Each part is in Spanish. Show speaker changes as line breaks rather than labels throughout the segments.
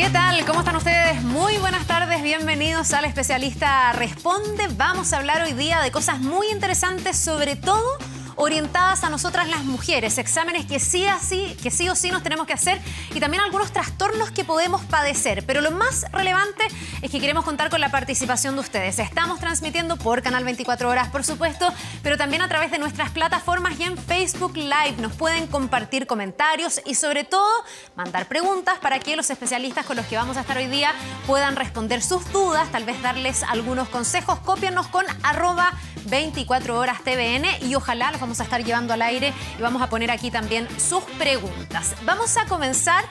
¿Qué tal? ¿Cómo están ustedes? Muy buenas tardes, bienvenidos al Especialista Responde. Vamos a hablar hoy día de cosas muy interesantes, sobre todo orientadas a nosotras las mujeres, exámenes que sí o sí nos tenemos que hacer y también algunos trastornos que podemos padecer. Pero lo más relevante es que queremos contar con la participación de ustedes. Estamos transmitiendo por Canal 24 Horas, por supuesto, pero también a través de nuestras plataformas y en Facebook Live. Nos pueden compartir comentarios y sobre todo mandar preguntas para que los especialistas con los que vamos a estar hoy día puedan responder sus dudas, tal vez darles algunos consejos. Cópiennos con @24Horas TVN y ojalá los vamos a estar llevando al aire y vamos a poner aquí también sus preguntas. Vamos a comenzar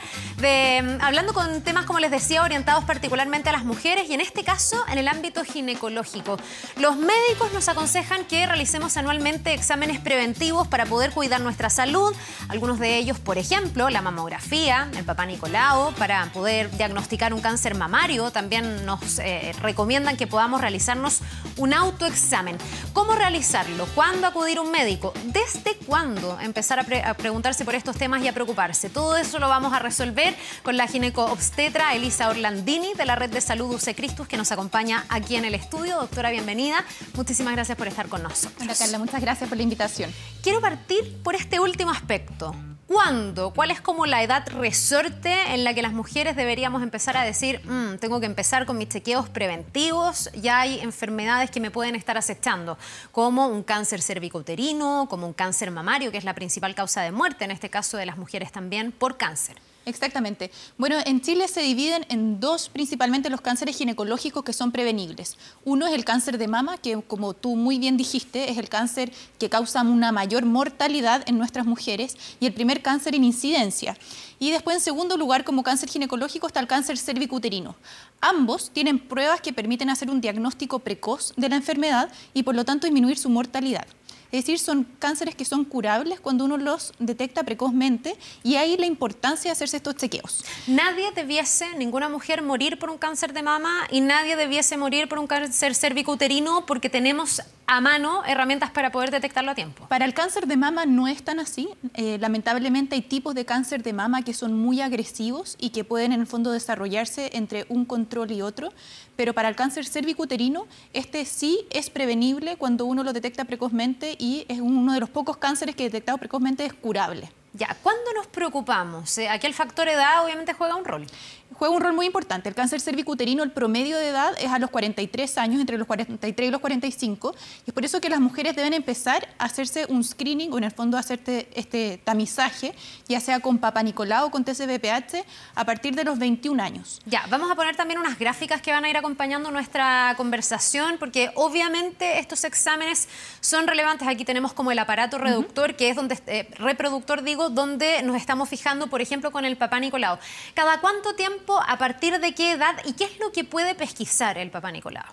hablando con temas, como les decía, orientados particularmente a las mujeres y en este caso en el ámbito ginecológico. Los médicos nos aconsejan que realicemos anualmente exámenes preventivos para poder cuidar nuestra salud. Algunos de ellos, por ejemplo, la mamografía, el Papá Nicolau, para poder diagnosticar un cáncer mamario. También nos recomiendan que podamos realizarnos un autoexamen. ¿Cómo realizarlo? ¿Cuándo acudir a un médico? ¿Desde cuándo empezar a preguntarse por estos temas y a preocuparse? Todo eso lo vamos a resolver con la gineco-obstetra Elisa Orlandini de la Red de Salud UC Christus, que nos acompaña aquí en el estudio. Doctora, bienvenida. Muchísimas gracias por estar con nosotros.
Hola, Carla, muchas gracias por la invitación.
Quiero partir por este último aspecto. ¿Cuándo? ¿Cuál es como la edad resorte en la que las mujeres deberíamos empezar a decir, tengo que empezar con mis chequeos preventivos? Ya hay enfermedades que me pueden estar acechando, como un cáncer cervicouterino, como un cáncer mamario, que es la principal causa de muerte, en este caso de las mujeres también, por cáncer.
Exactamente. Bueno, en Chile se dividen en dos principalmente los cánceres ginecológicos que son prevenibles. Uno es el cáncer de mama, que como tú muy bien dijiste, es el cáncer que causa una mayor mortalidad en nuestras mujeres y el primer cáncer en incidencia. Y después, en segundo lugar, como cáncer ginecológico, está el cáncer cervicouterino. Ambos tienen pruebas que permiten hacer un diagnóstico precoz de la enfermedad y, por lo tanto, disminuir su mortalidad. Es decir, son cánceres que son curables cuando uno los detecta precozmente y ahí la importancia de hacerse estos chequeos.
Nadie debiese, ninguna mujer, morir por un cáncer de mama y nadie debiese morir por un cáncer cervicouterino porque tenemos a mano herramientas para poder detectarlo a tiempo.
Para el cáncer de mama no es tan así. Lamentablemente hay tipos de cáncer de mama que son muy agresivos y que pueden en el fondo desarrollarse entre un control y otro. Pero para el cáncer cervicouterino, este sí es prevenible cuando uno lo detecta precozmente y es uno de los pocos cánceres que detectado precozmente es curable.
Ya, ¿cuándo nos preocupamos? Aquí el factor edad obviamente juega un rol.
Juega un rol muy importante. El cáncer cervicouterino, el promedio de edad es a los 43 años, entre los 43 y los 45. Y es por eso que las mujeres deben empezar a hacerse un screening, o en el fondo hacerte este tamizaje, ya sea con Papá Nicolau o con TSV-PH, a partir de los 21 años.
Ya, vamos a poner también unas gráficas que van a ir acompañando nuestra conversación, porque obviamente estos exámenes son relevantes. Aquí tenemos como el aparato reductor, que es donde, reproductor digo, donde nos estamos fijando, por ejemplo, con el Papá Nicolau. ¿Cada cuánto tiempo, a partir de qué edad y qué es lo que puede pesquisar el Papá Nicolau?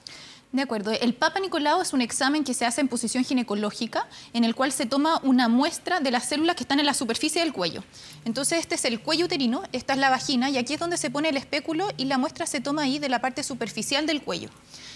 De acuerdo. El Papá Nicolau es un examen que se hace en posición ginecológica, en el cual se toma una muestra de las células que están en la superficie del cuello. Entonces, este es el cuello uterino, esta es la vagina, y aquí es donde se pone el espéculo y la muestra se toma ahí de la parte superficial del cuello.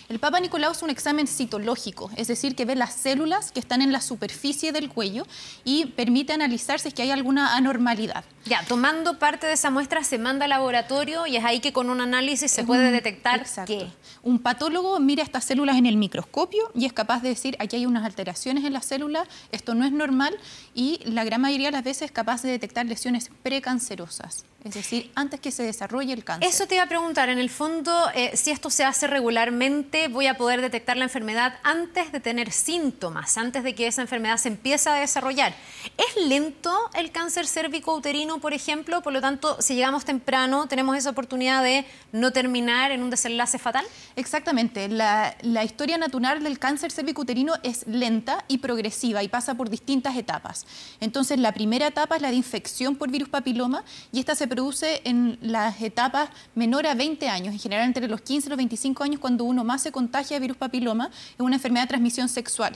El Papá Nicolau es un examen citológico, es decir, que ve las células que están en la superficie del cuello y permite analizar si es que hay alguna anormalidad.
Ya, tomando parte de esa muestra se manda al laboratorio y es ahí que con un análisis se puede detectar qué.
Un patólogo mira estas células en el microscopio y es capaz de decir, aquí hay unas alteraciones en la célula, esto no es normal, y la gran mayoría de las veces es capaz de detectar lesiones precancerosas. Es decir, antes que se desarrolle el cáncer.
Eso te iba a preguntar, en el fondo, si esto se hace regularmente, voy a poder detectar la enfermedad antes de tener síntomas, antes de que esa enfermedad se empiece a desarrollar. ¿Es lento el cáncer cervicouterino, por ejemplo? Por lo tanto, si llegamos temprano, ¿tenemos esa oportunidad de no terminar en un desenlace fatal?
Exactamente. La historia natural del cáncer cervicouterino es lenta y progresiva y pasa por distintas etapas. Entonces, la primera etapa es la de infección por virus papiloma y esta se produce en las etapas menor a 20 años, en general entre los 15 y los 25 años, cuando uno más se contagia de virus papiloma, es una enfermedad de transmisión sexual.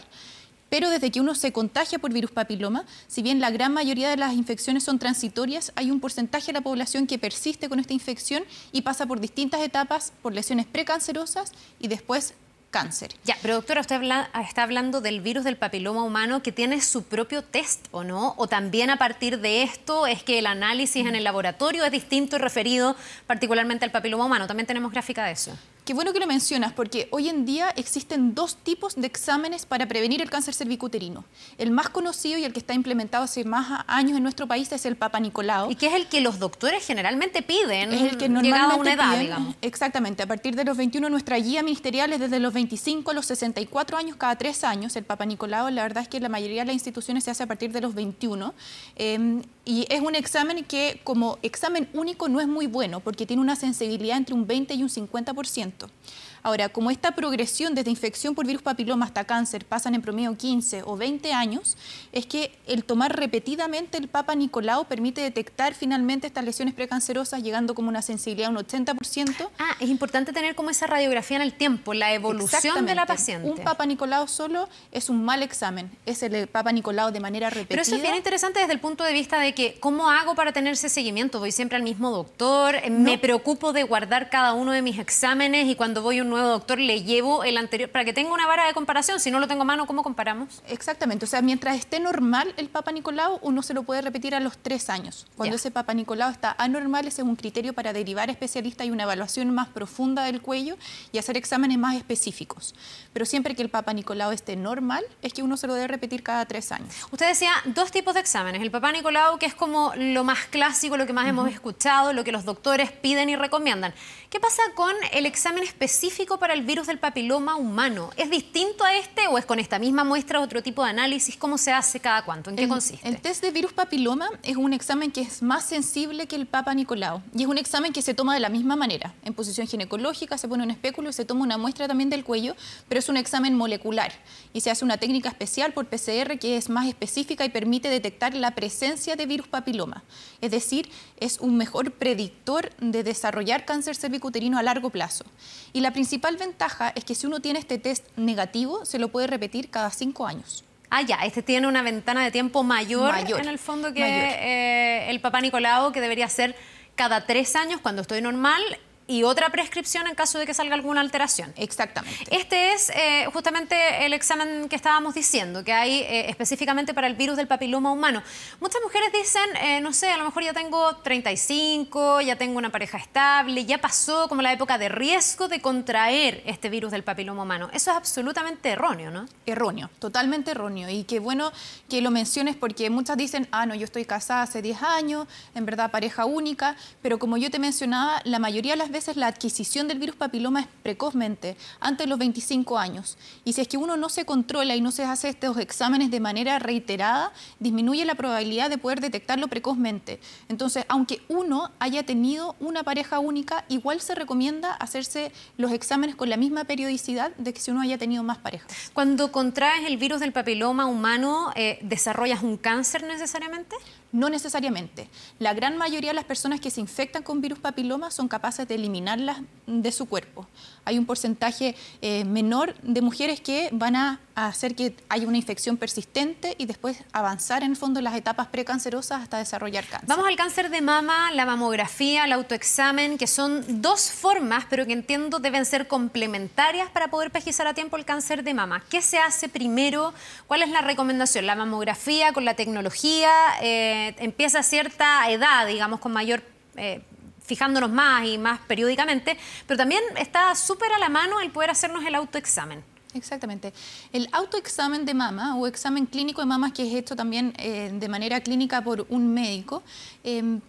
Pero desde que uno se contagia por virus papiloma, si bien la gran mayoría de las infecciones son transitorias, hay un porcentaje de la población que persiste con esta infección y pasa por distintas etapas, por lesiones precancerosas y después cáncer.
Ya, pero doctora, usted está hablando del virus del papiloma humano que tiene su propio test, ¿o no? ¿O también a partir de esto es que el análisis en el laboratorio es distinto y referido particularmente al papiloma humano? También tenemos gráfica de eso.
Qué bueno que lo mencionas, porque hoy en día existen dos tipos de exámenes para prevenir el cáncer cervicuterino. El más conocido y el que está implementado hace más años en nuestro país es el Papa Nicolau.
Y que es el que los doctores generalmente piden,
es el que normalmente
llegado a una edad,
piden,
digamos.
Exactamente, a partir de los 21, nuestra guía ministerial es desde los 25 a los 64 años, cada 3 años. El Papa Nicolau, la verdad es que la mayoría de las instituciones se hace a partir de los 21. Y es un examen que como examen único no es muy bueno, porque tiene una sensibilidad entre un 20 y un 50%. Ahora, como esta progresión desde infección por virus papiloma hasta cáncer pasan en promedio 15 o 20 años, es que el tomar repetidamente el Papa Nicolau permite detectar finalmente estas lesiones precancerosas, llegando como una sensibilidad de un 80%.
Ah, es importante tener como esa radiografía en el tiempo, la evolución de la paciente.
Un Papa Nicolau solo es un mal examen, es el Papa Nicolau de manera repetida.
Pero eso es bien interesante desde el punto de vista de que, ¿cómo hago para tener ese seguimiento? ¿Voy siempre al mismo doctor? ¿Me preocupo de guardar cada uno de mis exámenes y cuando voy a un nuevo doctor le llevo el anterior para que tenga una vara de comparación? Si no lo tengo a mano, ¿cómo comparamos?
Exactamente, o sea, mientras esté normal el Papa Nicolau, uno se lo puede repetir a los 3 años. Cuando ese Papa Nicolau está anormal, ese es un criterio para derivar a especialista y una evaluación más profunda del cuello y hacer exámenes más específicos. Pero siempre que el Papa Nicolau esté normal, es que uno se lo debe repetir cada 3 años.
Usted decía dos tipos de exámenes. El Papa Nicolau, que es como lo más clásico, lo que más hemos escuchado, lo que los doctores piden y recomiendan. ¿Qué pasa con el examen específico para el virus del papiloma humano? ¿Es distinto a este o es con esta misma muestra otro tipo de análisis? ¿Cómo se hace cada cuánto? ¿En qué consiste?
El test de virus papiloma es un examen que es más sensible que el Papa Nicolau y es un examen que se toma de la misma manera. En posición ginecológica se pone un espéculo y se toma una muestra también del cuello, pero es un examen molecular y se hace una técnica especial por PCR que es más específica y permite detectar la presencia de virus papiloma. Es decir, es un mejor predictor de desarrollar cáncer cervicuterino a largo plazo. Y la principal ventaja es que si uno tiene este test negativo, se lo puede repetir cada 5 años.
Ah, ya, este tiene una ventana de tiempo mayor en el fondo que el Papa Nicolau, que debería ser cada 3 años cuando estoy normal, y otra prescripción en caso de que salga alguna alteración.
Exactamente.
Este es justamente el examen que estábamos diciendo, que hay específicamente para el virus del papiloma humano. Muchas mujeres dicen, no sé, a lo mejor ya tengo 35, ya tengo una pareja estable, ya pasó como la época de riesgo de contraer este virus del papiloma humano. Eso es absolutamente erróneo, ¿no?
Erróneo, totalmente erróneo. Y qué bueno que lo menciones porque muchas dicen, ah, no, yo estoy casada hace 10 años, en verdad pareja única, pero como yo te mencionaba, la mayoría de las veces la adquisición del virus papiloma es precozmente, antes de los 25 años. Y si es que uno no se controla y no se hace estos exámenes de manera reiterada, disminuye la probabilidad de poder detectarlo precozmente. Entonces, aunque uno haya tenido una pareja única, igual se recomienda hacerse los exámenes con la misma periodicidad de que si uno haya tenido más parejas.
Cuando contraes el virus del papiloma humano, ¿desarrollas un cáncer necesariamente?
No necesariamente. La gran mayoría de las personas que se infectan con virus papiloma son capaces de eliminarlas de su cuerpo. Hay un porcentaje menor de mujeres que van a hacer que haya una infección persistente y después avanzar en el fondo en las etapas precancerosas hasta desarrollar cáncer.
Vamos al cáncer de mama, la mamografía, el autoexamen, que son dos formas, pero que entiendo deben ser complementarias para poder pesquisar a tiempo el cáncer de mama. ¿Qué se hace primero? ¿Cuál es la recomendación? ¿La mamografía con la tecnología empieza a cierta edad, digamos, con mayor... fijándonos más y más periódicamente, pero también está súper a la mano el poder hacernos el autoexamen?
Exactamente. El autoexamen de mama o examen clínico de mamas, que es hecho también de manera clínica por un médico,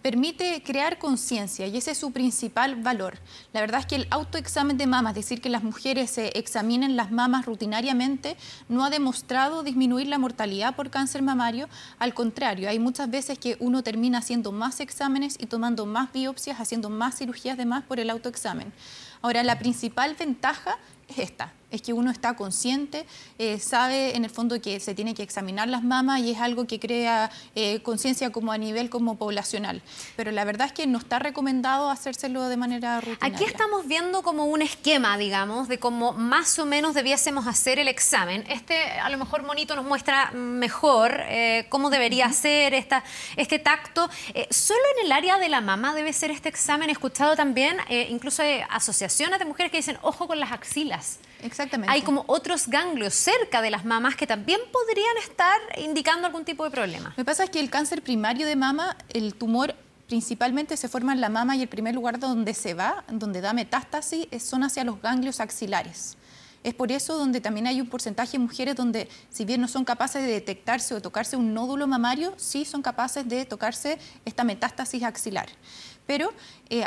permite crear conciencia y ese es su principal valor. La verdad es que el autoexamen de mama, es decir, que las mujeres se examinen las mamas rutinariamente, no ha demostrado disminuir la mortalidad por cáncer mamario. Al contrario, hay muchas veces que uno termina haciendo más exámenes y tomando más biopsias, haciendo más cirugías de más por el autoexamen. Ahora, la principal ventaja es esta, es que uno está consciente, sabe en el fondo que se tiene que examinar las mamas y es algo que crea conciencia como a nivel como poblacional. Pero la verdad es que no está recomendado hacérselo de manera rutinaria.
Aquí estamos viendo como un esquema, digamos, de cómo más o menos debiésemos hacer el examen. A lo mejor monito nos muestra mejor cómo debería ser este tacto. ¿Solo en el área de la mama debe ser este examen? He escuchado también, incluso asociaciones de mujeres que dicen, ojo con las axilas.
Exactamente.
hay como otros ganglios cerca de las mamas que también podrían estar indicando algún tipo de problema.
Lo que pasa es que el cáncer primario de mama, el tumor principalmente se forma en la mama y el primer lugar donde se va, donde da metástasis, son hacia los ganglios axilares. Es por eso donde también hay un porcentaje de mujeres donde, si bien no son capaces de detectarse o tocarse un nódulo mamario, sí son capaces de tocarse esta metástasis axilar. Pero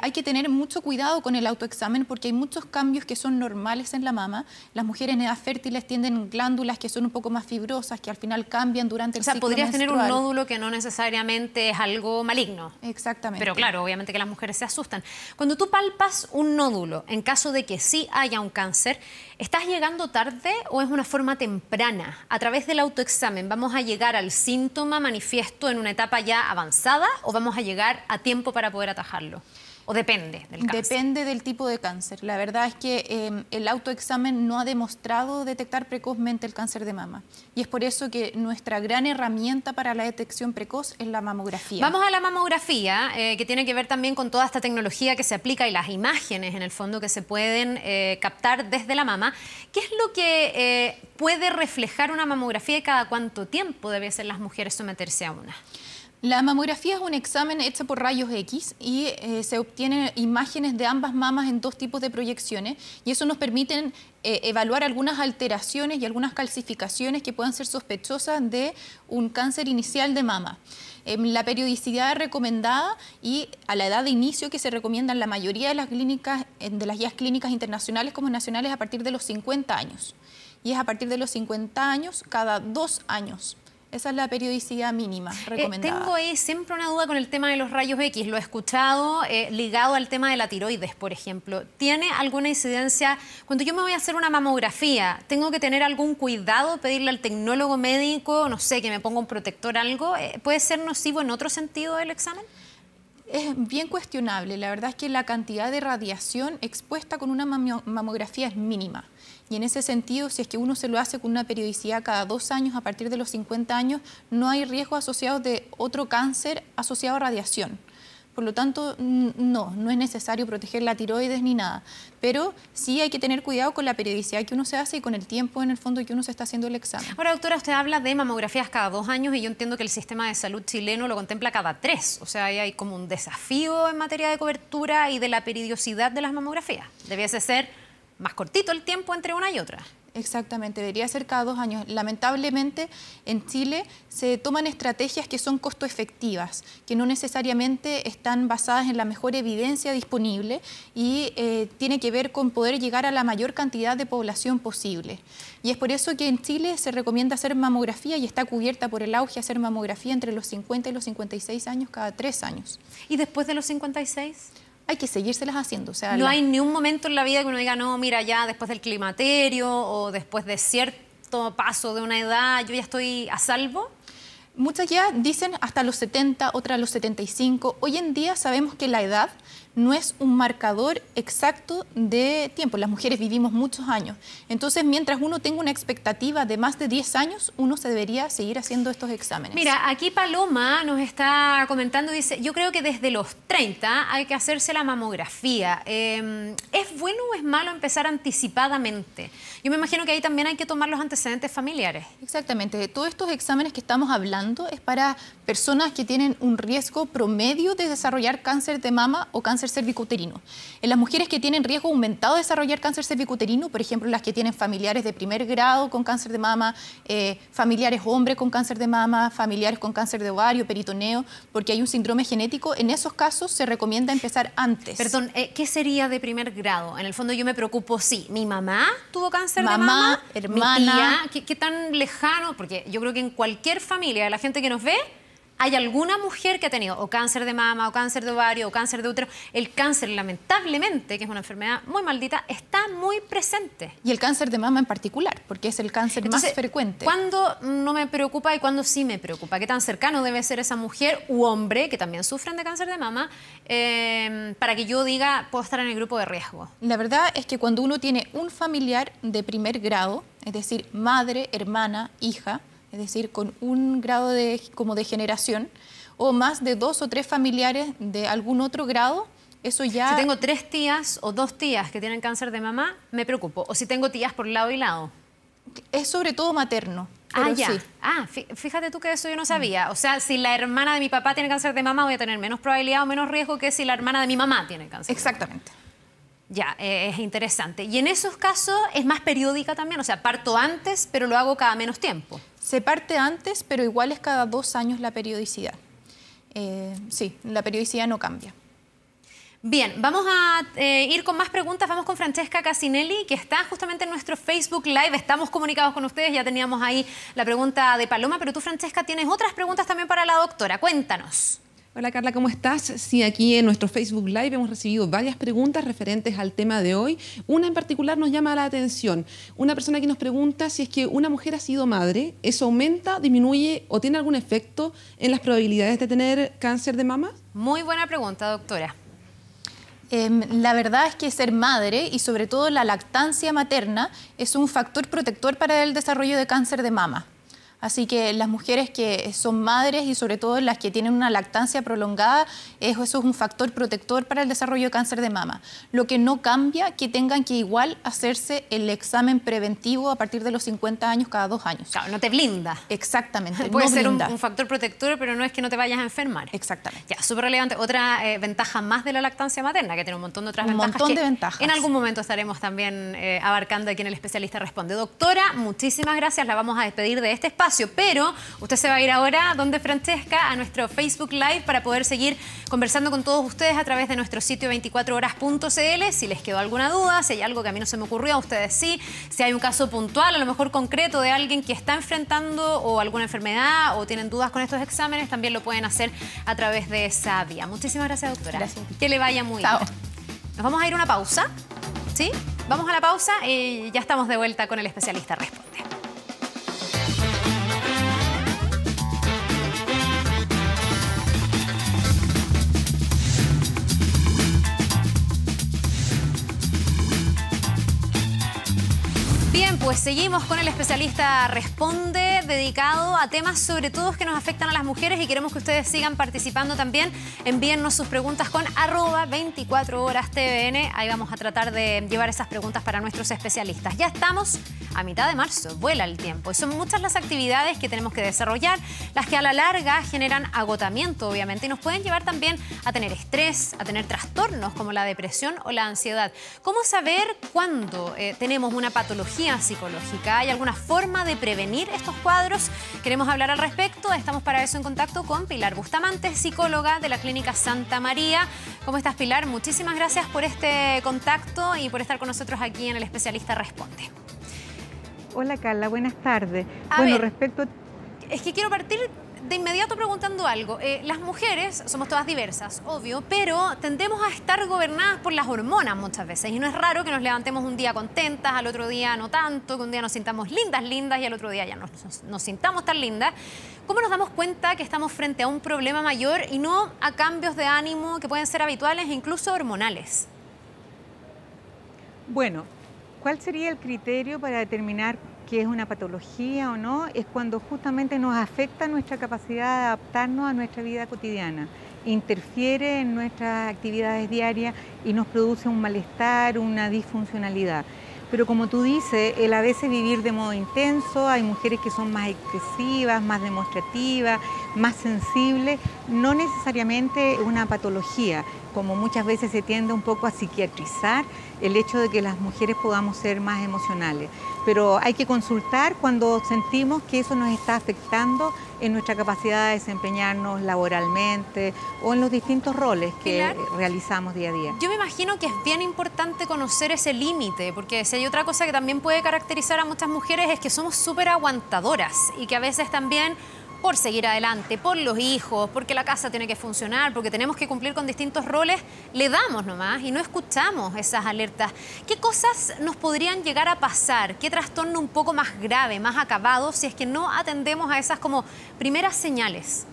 hay que tener mucho cuidado con el autoexamen porque hay muchos cambios que son normales en la mama. Las mujeres en edad fértiles tienen glándulas que son un poco más fibrosas, que al final cambian durante el ciclo menstrual.
Podrías tener un nódulo que no necesariamente es algo maligno.
Exactamente.
Pero claro, obviamente que las mujeres se asustan. Cuando tú palpas un nódulo, en caso de que sí haya un cáncer, ¿estás llegando tarde o es una forma temprana? A través del autoexamen, ¿vamos a llegar al síntoma manifiesto en una etapa ya avanzada o vamos a llegar a tiempo para poder atajarlo? ¿O depende del cáncer?
Depende del tipo de cáncer. La verdad es que el autoexamen no ha demostrado detectar precozmente el cáncer de mama. Y es por eso que nuestra gran herramienta para la detección precoz es la mamografía.
Vamos a la mamografía, que tiene que ver también con toda esta tecnología que se aplica y las imágenes, en el fondo, que se pueden captar desde la mama. ¿Qué es lo que puede reflejar una mamografía y cada cuánto tiempo deben ser las mujeres someterse a una?
La mamografía es un examen hecho por rayos X y se obtienen imágenes de ambas mamas en dos tipos de proyecciones y eso nos permite evaluar algunas alteraciones y algunas calcificaciones que puedan ser sospechosas de un cáncer inicial de mama. La periodicidad recomendada y a la edad de inicio que se recomienda en la mayoría de las clínicas, de las guías clínicas internacionales como nacionales, a partir de los 50 años. Y es a partir de los 50 años cada 2 años. Esa es la periodicidad mínima recomendada.
Tengo ahí siempre una duda con el tema de los rayos X. Lo he escuchado ligado al tema de la tiroides, por ejemplo. ¿Tiene alguna incidencia? Cuando yo me voy a hacer una mamografía, ¿tengo que tener algún cuidado, pedirle al tecnólogo médico, no sé, que me ponga un protector, algo? ¿Puede ser nocivo en otro sentido el examen?
Es bien cuestionable. La verdad es que la cantidad de radiación expuesta con una mamografía es mínima. Y en ese sentido, si es que uno se lo hace con una periodicidad cada 2 años, a partir de los 50 años, no hay riesgos asociados de otro cáncer asociado a radiación. Por lo tanto, no es necesario proteger la tiroides ni nada. Pero sí hay que tener cuidado con la periodicidad que uno se hace y con el tiempo, en el fondo, que uno se está haciendo el examen.
Ahora, doctora, usted habla de mamografías cada 2 años y yo entiendo que el sistema de salud chileno lo contempla cada 3. O sea, ahí hay como un desafío en materia de cobertura y de la periodicidad de las mamografías. Debiese ser más cortito el tiempo entre una y otra.
Exactamente, debería ser cada 2 años. Lamentablemente, en Chile se toman estrategias que son costo efectivas, que no necesariamente están basadas en la mejor evidencia disponible y tiene que ver con poder llegar a la mayor cantidad de población posible. Y es por eso que en Chile se recomienda hacer mamografía y está cubierta por el auge hacer mamografía entre los 50 y los 56 años cada 3 años.
¿Y después de los 56?
Hay que seguírselas haciendo. O sea,
no hay ni un momento en la vida que uno diga, no, mira, ya después del climaterio o después de cierto paso de una edad, yo ya estoy a salvo.
Muchas ya dicen hasta los 70, otras a los 75. Hoy en día sabemos que la edad no es un marcador exacto de tiempo. Las mujeres vivimos muchos años. Entonces, mientras uno tenga una expectativa de más de 10 años, uno se debería seguir haciendo estos exámenes.
Mira, aquí Paloma nos está comentando, dice, yo creo que desde los 30 hay que hacerse la mamografía. ¿Es bueno o es malo empezar anticipadamente? Yo me imagino que ahí también hay que tomar los antecedentes familiares.
Exactamente. Todos estos exámenes que estamos hablando es para personas que tienen un riesgo promedio de desarrollar cáncer de mama o cáncer cervicuterino. En las mujeres que tienen riesgo aumentado de desarrollar cáncer cervicuterino, por ejemplo, las que tienen familiares de primer grado con cáncer de mama, familiares hombres con cáncer de mama, familiares con cáncer de ovario, peritoneo, porque hay un síndrome genético, en esos casos se recomienda empezar antes.
Perdón, ¿qué sería de primer grado? En el fondo yo me preocupo, sí, mi mamá tuvo cáncer de mama,
hermana,
mi tía, ¿qué tan lejano? Porque yo creo que en cualquier familia de la gente que nos ve, hay alguna mujer que ha tenido o cáncer de mama, o cáncer de ovario, o cáncer de útero. El cáncer, lamentablemente, que es una enfermedad muy maldita, está muy presente.
Y el cáncer de mama en particular, porque es el cáncer más frecuente.
¿Cuándo no me preocupa y cuándo sí me preocupa? ¿Qué tan cercano debe ser esa mujer u hombre que también sufren de cáncer de mama para que yo diga, puedo estar en el grupo de riesgo?
La verdad es que cuando uno tiene un familiar de primer grado, es decir, madre, hermana, hija, es decir, con un grado de generación, o más de 2 o 3 familiares de algún otro grado, eso ya...
Si tengo 3 tías o 2 tías que tienen cáncer de mama, me preocupo. O si tengo tías por lado y lado.
Es sobre todo materno.
Ah, ya.
Sí.
Ah, fíjate tú que eso yo no sabía. O sea, si la hermana de mi papá tiene cáncer de mama, voy a tener menos probabilidad o menos riesgo que si la hermana de mi mamá tiene cáncer.
Exactamente.
Ya, es interesante. Y en esos casos es más periódica también, o sea, parto antes, pero lo hago cada menos tiempo.
Se parte antes, pero igual es cada 2 años la periodicidad. Sí, la periodicidad no cambia.
Bien, vamos a ir con más preguntas. Vamos con Francesca Casinelli, que está justamente en nuestro Facebook Live. Estamos comunicados con ustedes, ya teníamos ahí la pregunta de Paloma, pero tú, Francesca, tienes otras preguntas también para la doctora. Cuéntanos.
Hola Carla, ¿cómo estás? Sí, aquí en nuestro Facebook Live hemos recibido varias preguntas referentes al tema de hoy. Una en particular nos llama la atención. Una persona que nos pregunta si es que una mujer ha sido madre, ¿eso aumenta, disminuye o tiene algún efecto en las probabilidades de tener cáncer de mama?
Muy buena pregunta, doctora.
La verdad es que ser madre y sobre todo la lactancia materna es un factor protector para el desarrollo de cáncer de mama. Así que las mujeres que son madres y sobre todo las que tienen una lactancia prolongada, eso es un factor protector para el desarrollo de cáncer de mama. Lo que no cambia que tengan que igual hacerse el examen preventivo a partir de los 50 años cada 2 años.
Claro, no te blinda.
Exactamente.
Puede
no
ser
blinda.
un factor protector, pero no es que no te vayas a enfermar.
Exactamente.
Ya, súper relevante. Otra ventaja más de la lactancia materna, que tiene un montón de otras ventajas.
Un montón de ventajas.
En algún momento estaremos también abarcando aquí en El Especialista Responde. Doctora, muchísimas gracias. La vamos a despedir de este espacio, pero usted se va a ir ahora, donde Francesca, a nuestro Facebook Live para poder seguir conversando con todos ustedes a través de nuestro sitio 24horas.cl. Si les quedó alguna duda, si hay algo que a mí no se me ocurrió, a ustedes sí. Si hay un caso puntual, a lo mejor concreto, de alguien que está enfrentando o alguna enfermedad o tienen dudas con estos exámenes, también lo pueden hacer a través de esa vía. Muchísimas gracias, doctora.
Gracias.
Que le vaya muy bien. Nos vamos a ir a una pausa, ¿sí? Vamos a la pausa y ya estamos de vuelta con El Especialista Responde. Bien, pues seguimos con El Especialista Responde, dedicado a temas sobre todo que nos afectan a las mujeres, y queremos que ustedes sigan participando también. Envíennos sus preguntas con @24Horas_TVN. Ahí vamos a tratar de llevar esas preguntas para nuestros especialistas. Ya estamos a mitad de marzo, vuela el tiempo y son muchas las actividades que tenemos que desarrollar, las que a la larga generan agotamiento, obviamente, y nos pueden llevar también a tener estrés, a tener trastornos como la depresión o la ansiedad. ¿Cómo saber cuándo tenemos una patología psicológica? ¿Hay alguna forma de prevenir estos cuadros? Queremos hablar al respecto. Estamos para eso en contacto con Pilar Bustamante, psicóloga de la Clínica Santa María. ¿Cómo estás, Pilar? Muchísimas gracias por este contacto y por estar con nosotros aquí en El Especialista Responde.
Hola Carla, buenas tardes.
Respecto... Es que quiero partir de inmediato preguntando algo. Las mujeres somos todas diversas, obvio, pero tendemos a estar gobernadas por las hormonas muchas veces. Y no es raro que nos levantemos un día contentas, al otro día no tanto, que un día nos sintamos lindas y al otro día ya nos sintamos tan lindas. ¿Cómo nos damos cuenta que estamos frente a un problema mayor y no a cambios de ánimo que pueden ser habituales e incluso hormonales?
Bueno, ¿cuál sería el criterio para determinar qué es una patología o no? Es cuando justamente nos afecta nuestra capacidad de adaptarnos a nuestra vida cotidiana, interfiere en nuestras actividades diarias y nos produce un malestar, una disfuncionalidad. Pero como tú dices, el a veces vivir de modo intenso, hay mujeres que son más expresivas, más demostrativas, más sensibles, no necesariamente una patología, como muchas veces se tiende un poco a psiquiatrizar el hecho de que las mujeres podamos ser más emocionales. Pero hay que consultar cuando sentimos que eso nos está afectando en nuestra capacidad de desempeñarnos laboralmente o en los distintos roles que realizamos día a día.
Yo me imagino que es bien importante conocer ese límite, porque si hay otra cosa que también puede caracterizar a muchas mujeres es que somos súper aguantadoras y que a veces también, por seguir adelante, por los hijos, porque la casa tiene que funcionar, porque tenemos que cumplir con distintos roles, le damos nomás y no escuchamos esas alertas. ¿Qué cosas nos podrían llegar a pasar? ¿Qué trastorno un poco más grave, más acabado, si es que no atendemos a esas como primeras señales?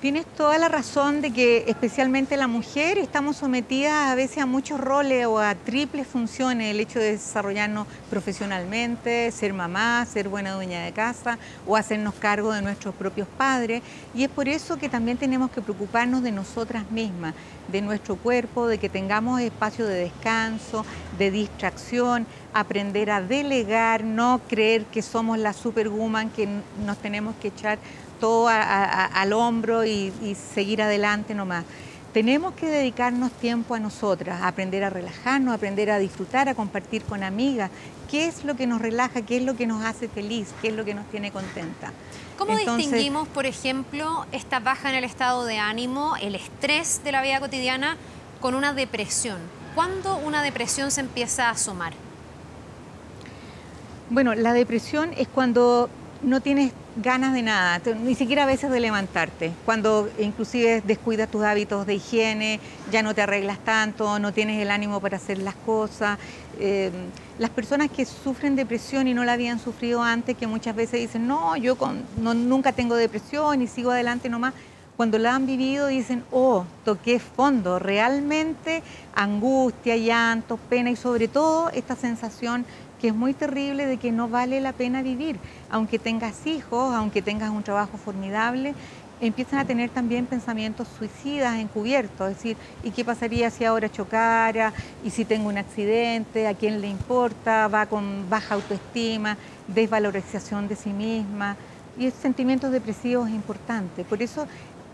Tienes toda la razón de que especialmente la mujer estamos sometidas a veces a muchos roles o a triples funciones, el hecho de desarrollarnos profesionalmente, ser mamá, ser buena dueña de casa o hacernos cargo de nuestros propios padres, y es por eso que también tenemos que preocuparnos de nosotras mismas, de nuestro cuerpo, de que tengamos espacio de descanso, de distracción, aprender a delegar, no creer que somos la superwoman, que nos tenemos que echar todo al hombro y seguir adelante nomás. Tenemos que dedicarnos tiempo a nosotras, a aprender a relajarnos, a aprender a disfrutar, a compartir con amigas. ¿Qué es lo que nos relaja? ¿Qué es lo que nos hace feliz? ¿Qué es lo que nos tiene contenta?
¿Cómo distinguimos, por ejemplo, esta baja en el estado de ánimo, el estrés de la vida cotidiana, con una depresión? ¿Cuándo una depresión se empieza a asomar?
Bueno, la depresión es cuando no tienes ganas de nada, ni siquiera a veces de levantarte, cuando inclusive descuidas tus hábitos de higiene, ya no te arreglas tanto, no tienes el ánimo para hacer las cosas. Las personas que sufren depresión y no la habían sufrido antes, que muchas veces dicen, no, yo nunca tengo depresión y sigo adelante nomás, cuando la han vivido dicen, oh, toqué fondo, realmente angustia, llanto, pena y sobre todo esta sensación que es muy terrible de que no vale la pena vivir. Aunque tengas hijos, aunque tengas un trabajo formidable, empiezan a tener también pensamientos suicidas encubiertos, es decir, ¿y qué pasaría si ahora chocara? ¿Y si tengo un accidente? ¿A quién le importa? Va con baja autoestima, desvalorización de sí misma, y sentimientos depresivos importantes. Por eso,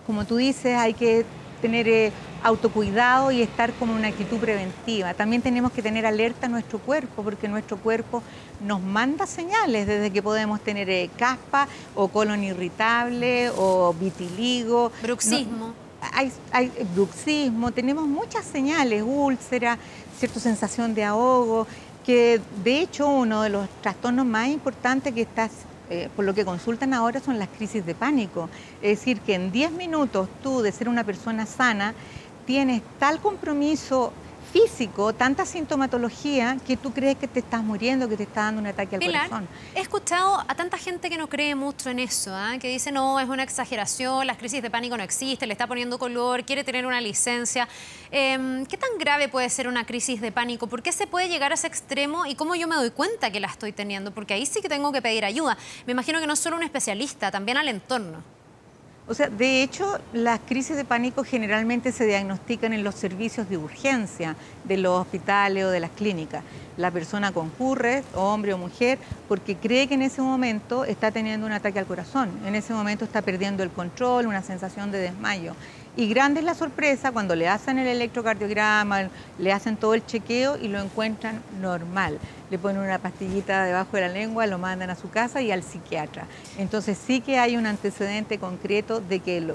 como tú dices, hay que tener autocuidado y estar como una actitud preventiva. También tenemos que tener alerta a nuestro cuerpo, porque nuestro cuerpo nos manda señales desde que podemos tener caspa o colon irritable o vitiligo.
Bruxismo.
Hay bruxismo, tenemos muchas señales, úlcera, cierta sensación de ahogo, que de hecho uno de los trastornos más importantes que está por lo que consultan ahora son las crisis de pánico. Es decir, que en 10 minutos tú, de ser una persona sana, tienes tal compromiso físico, tanta sintomatología, que tú crees que te estás muriendo, que te está dando un ataque al corazón.
He escuchado a tanta gente que no cree mucho en eso, que dice, no, es una exageración, las crisis de pánico no existen, le está poniendo color, quiere tener una licencia. ¿Qué tan grave puede ser una crisis de pánico? ¿Por qué se puede llegar a ese extremo? ¿Y cómo yo me doy cuenta que la estoy teniendo? Porque ahí sí que tengo que pedir ayuda. Me imagino que no solo un especialista, también al entorno.
O sea, de hecho, las crisis de pánico generalmente se diagnostican en los servicios de urgencia de los hospitales o de las clínicas. La persona concurre, hombre o mujer, porque cree que en ese momento está teniendo un ataque al corazón, en ese momento está perdiendo el control, una sensación de desmayo. Y grande es la sorpresa cuando le hacen el electrocardiograma, le hacen todo el chequeo y lo encuentran normal. Le ponen una pastillita debajo de la lengua, lo mandan a su casa y al psiquiatra. Entonces sí que hay un antecedente concreto de que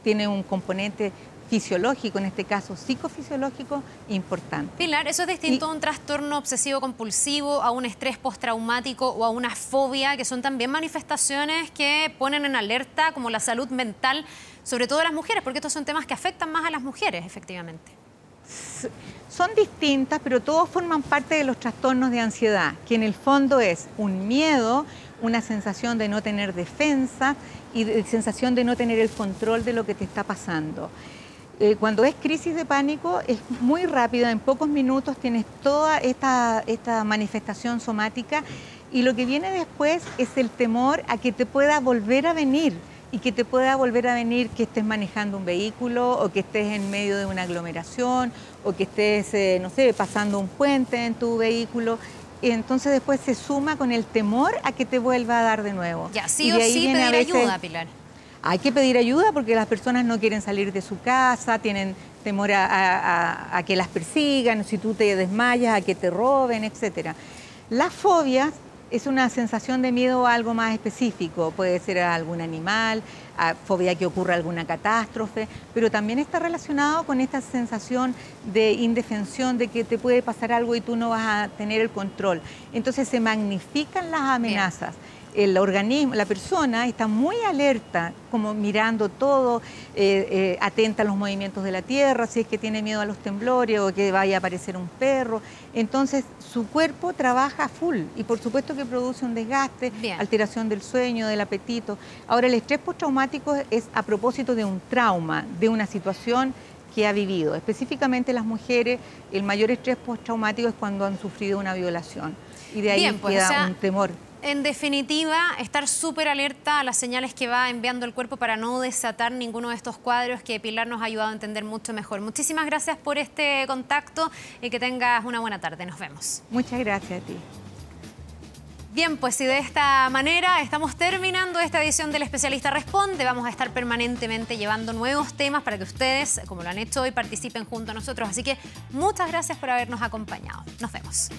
tiene un componente fisiológico, en este caso psicofisiológico, importante.
Pilar, ¿eso es distinto a un trastorno obsesivo-compulsivo, a un estrés postraumático o a una fobia, que son también manifestaciones que ponen en alerta como la salud mental, sobre todo a las mujeres, porque estos son temas que afectan más a las mujeres, efectivamente?
Son distintas, pero todos forman parte de los trastornos de ansiedad, que en el fondo es un miedo, una sensación de no tener defensa y de sensación de no tener el control de lo que te está pasando. Cuando es crisis de pánico es muy rápida, en pocos minutos tienes toda esta manifestación somática y lo que viene después es el temor a que te pueda volver a venir y que te pueda volver a venir que estés manejando un vehículo o que estés en medio de una aglomeración o que estés, no sé, pasando un puente en tu vehículo. Y entonces después se suma con el temor a que te vuelva a dar de nuevo.
Ya, sí o sí pedir ayuda, Pilar.
Hay que pedir ayuda porque las personas no quieren salir de su casa, tienen temor a que las persigan, si tú te desmayas, a que te roben, etc. Las fobias es una sensación de miedo a algo más específico, puede ser a algún animal, a fobia que ocurra alguna catástrofe, pero también está relacionado con esta sensación de indefensión, de que te puede pasar algo y tú no vas a tener el control. Entonces se magnifican las amenazas. el organismo, la persona está muy alerta, como mirando todo, atenta a los movimientos de la tierra, si es que tiene miedo a los temblores o que vaya a aparecer un perro. Entonces su cuerpo trabaja full y por supuesto que produce un desgaste, alteración del sueño, del apetito. Ahora el estrés postraumático es a propósito de un trauma, de una situación que ha vivido. Específicamente las mujeres, el mayor estrés postraumático es cuando han sufrido una violación y de ahí queda un temor.
En definitiva, estar súper alerta a las señales que va enviando el cuerpo para no desatar ninguno de estos cuadros que Pilar nos ha ayudado a entender mucho mejor. Muchísimas gracias por este contacto y que tengas una buena tarde. Nos vemos.
Muchas gracias a ti.
Bien, pues y de esta manera estamos terminando esta edición del Especialista Responde. Vamos a estar permanentemente llevando nuevos temas para que ustedes, como lo han hecho hoy, participen junto a nosotros. Así que muchas gracias por habernos acompañado. Nos vemos.